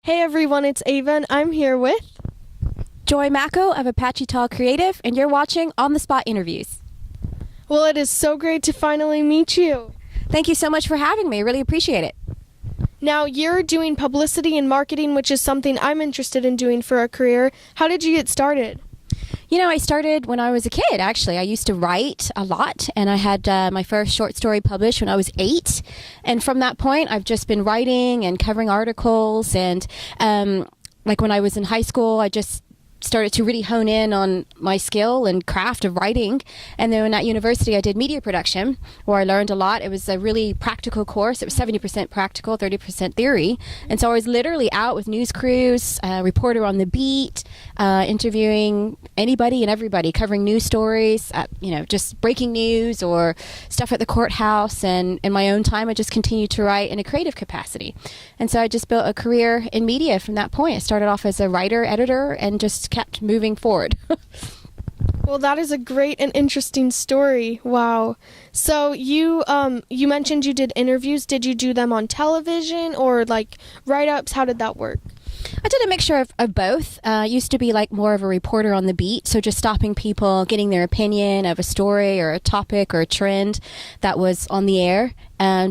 Hey everyone, it's Ava and I'm here with Joy Macko of Apache Tall Creative, and you're watching On the Spot Interviews. Well, it is so great to finally meet you. Thank you so much for having me. Really appreciate it. Now, you're doing publicity and marketing, which is something I'm interested in doing for a career. How did you get started? You know, I started when I was a kid, actually. I used to write a lot, and I had my first short story published when I was 8. And from that point, I've just been writing and covering articles. And like when I was in high school, I just started to really hone in on my skill and craft of writing. And then at university, I did media production, where I learned a lot. It was a really practical course. It was 70% practical, 30% theory. And so I was literally out with news crews, reporter on the beat, interviewing anybody and everybody, covering news stories, just breaking news or stuff at the courthouse. And in my own time, I just continued to write in a creative capacity. And so I just built a career in media from that point. I started off as a writer, editor, and just kept moving forward. Well, that is a great and interesting story. Wow. So you mentioned you did interviews. Did you do them on television or like write-ups? How did that work? I did a mixture of both. Used to be like more of a reporter on the beat, so just stopping people, getting their opinion of a story or a topic or a trend that was on the air,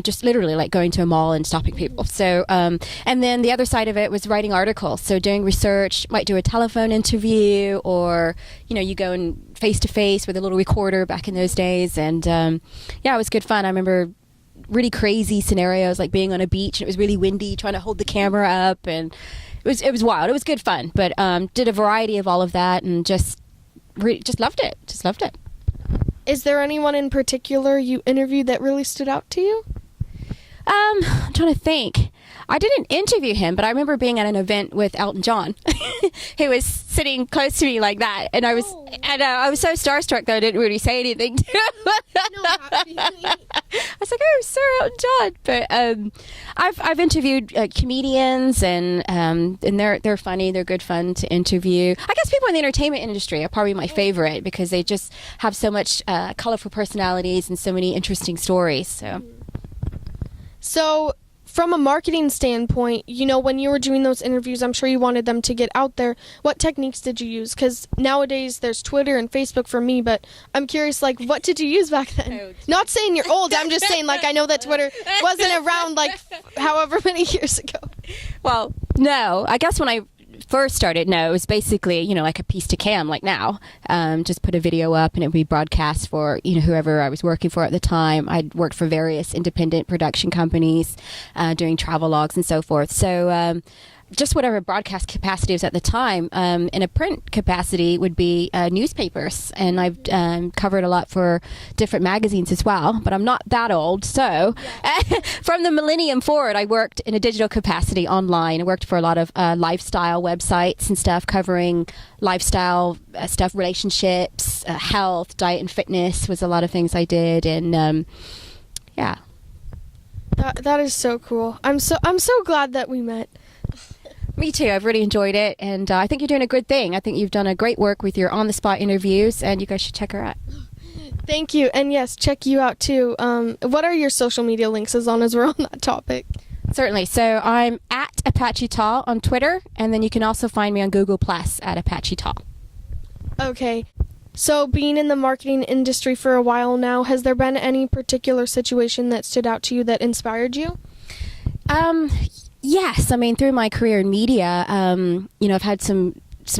just literally like going to a mall and stopping people. So, and then the other side of it was writing articles, so doing research, might do a telephone interview, or you go and face to face with a little recorder back in those days, and yeah, it was good fun. I remember really crazy scenarios like being on a beach and it was really windy, trying to hold the camera up, and it was wild. It was good fun, but did a variety of all of that and just loved it. Just loved it. Is there anyone in particular you interviewed that really stood out to you? I'm trying to think. I didn't interview him, but I remember being at an event with Elton John. He was sitting close to me like that, and I was so starstruck that I didn't really say anything to him. I was like, "Oh, Sir Elton John." But I've interviewed comedians, and they're funny. They're good fun to interview. I guess people in the entertainment industry are probably my favorite because they just have so much colorful personalities and so many interesting stories. So, from a marketing standpoint, when you were doing those interviews, I'm sure you wanted them to get out there. What techniques did you use? Because nowadays there's Twitter and Facebook for me, but I'm curious, like, what did you use back then? Not saying you're old, I'm just saying, like, I know that Twitter wasn't around, like, however many years ago. Well, no. I guess when I first started, no, it was basically, like a piece to cam, like now. Just put a video up and it would be broadcast for, whoever I was working for at the time. I'd worked for various independent production companies, doing travel logs and so forth. So, just whatever broadcast capacity was at the time. In a print capacity would be newspapers, and I've covered a lot for different magazines as well, but I'm not that old. So from the millennium forward, I worked in a digital capacity online. I worked for a lot of lifestyle websites and stuff, covering lifestyle stuff, relationships, health, diet and fitness was a lot of things I did. And yeah. That is so cool. I'm so glad that we met. Me too. I've really enjoyed it, and I think you're doing a good thing. I think you've done a great work with your on-the-spot interviews, and you guys should check her out. Thank you, and yes, check you out too. What are your social media links as long as we're on that topic? Certainly. So I'm at Apache Tall on Twitter, and then you can also find me on Google Plus at Apache Tall. Okay. So being in the marketing industry for a while now, has there been any particular situation that stood out to you that inspired you? Yes. I mean, through my career in media, I've had some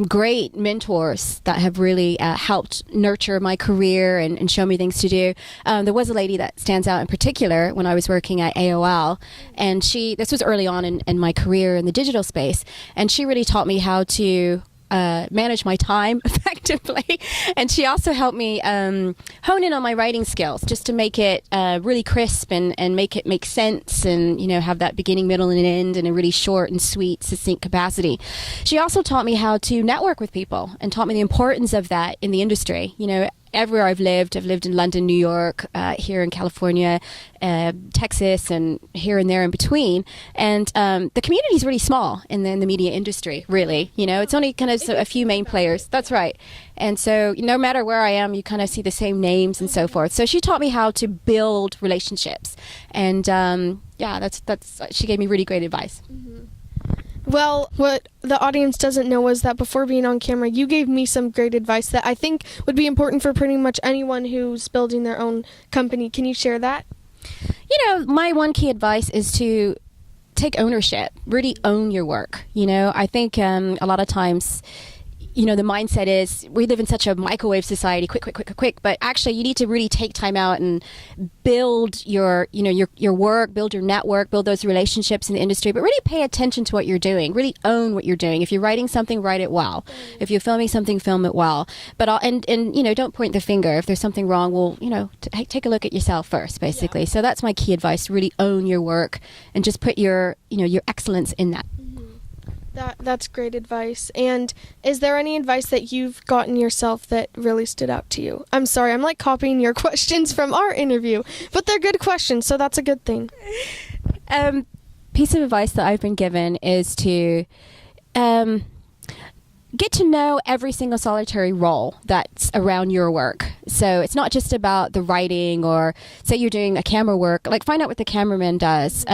great mentors that have really helped nurture my career and show me things to do. There was a lady that stands out in particular when I was working at AOL, and this was early on in my career in the digital space, and she really taught me how to manage my time effectively, and she also helped me hone in on my writing skills just to make it really crisp and make it make sense, and have that beginning, middle, and end in a really short and sweet, succinct capacity. She also taught me how to network with people and taught me the importance of that in the industry. Everywhere I've lived in London, New York, here in California, Texas, and here and there in between. And the community is really small in the media industry, really. It's only kind of a few main players. That's right. And so no matter where I am, you kind of see the same names and so forth. So she taught me how to build relationships. And yeah, that's she gave me really great advice. Mm-hmm. Well, what the audience doesn't know is that before being on camera, you gave me some great advice that I think would be important for pretty much anyone who's building their own company. Can you share that? My one key advice is to take ownership, really own your work. I think a lot of times, the mindset is we live in such a microwave society, quick. But actually, you need to really take time out and build your work, build your network, build those relationships in the industry. But really pay attention to what you're doing. Really own what you're doing. If you're writing something, write it well. If you're filming something, film it well. But don't point the finger. If there's something wrong, well, take a look at yourself first, basically. Yeah. So that's my key advice: really own your work and just put your excellence in that. That's great advice. And is there any advice that you've gotten yourself that really stood out to you? I'm sorry, I'm like copying your questions from our interview, but they're good questions, so that's a good thing. Piece of advice that I've been given is to get to know every single solitary role that's around your work. So it's not just about the writing, or say you're doing a camera work, like find out what the cameraman does.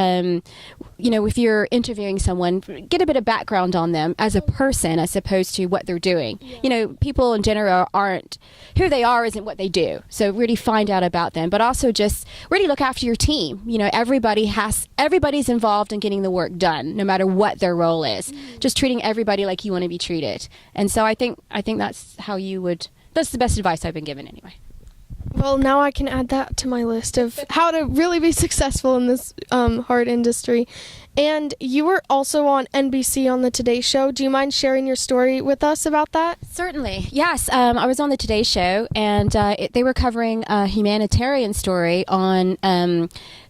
If you're interviewing someone, get a bit of background on them as a person as opposed to what they're doing. Yeah. People in general aren't, who they are isn't what they do. So really find out about them, but also just really look after your team. Everybody's involved in getting the work done, no matter what their role is. Just treating everybody like you want to be treated. And so I think that's that's the best advice I've been given anyway. Well, now I can add that to my list of how to really be successful in this hard industry. And you were also on NBC on the Today Show. Do you mind sharing your story with us about that? Certainly. Yes. I was on the Today Show, and they were covering a humanitarian story on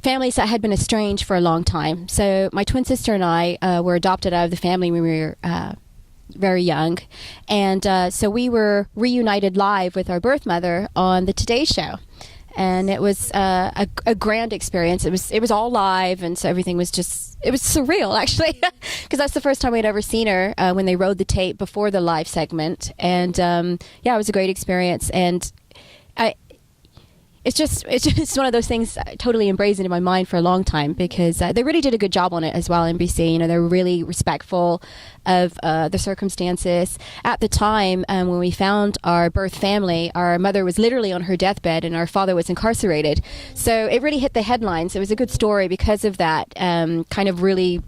families that had been estranged for a long time. So my twin sister and I were adopted out of the family when we were very young, and so we were reunited live with our birth mother on the Today Show, and it was a grand experience. It was all live, and so everything was it was surreal, actually, because that's the first time we'd ever seen her when they rode the tape before the live segment, and it was a great experience. And it's just one of those things totally embraced into my mind for a long time, because they really did a good job on it as well, NBC. They were really respectful of the circumstances. At the time, when we found our birth family, our mother was literally on her deathbed and our father was incarcerated. So it really hit the headlines. It was a good story because of that kind of really,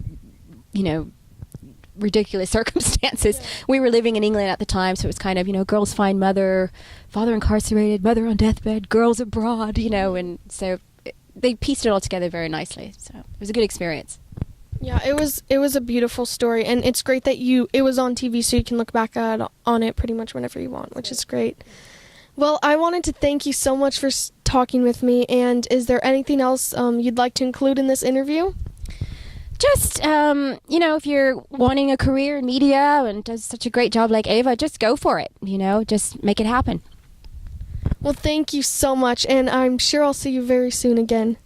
ridiculous circumstances. Yeah. We were living in England at the time, so it was kind of, girls find mother, father incarcerated, mother on deathbed, girls abroad, and so they pieced it all together very nicely. So it was a good experience. Yeah, it was a beautiful story, and it's great that it was on TV, so you can look back on it pretty much whenever you want, which is great. Well, I wanted to thank you so much for talking with me, and is there anything else you'd like to include in this interview? Just, if you're wanting a career in media and does such a great job like Ava, just go for it, just make it happen. Well, thank you so much, and I'm sure I'll see you very soon again.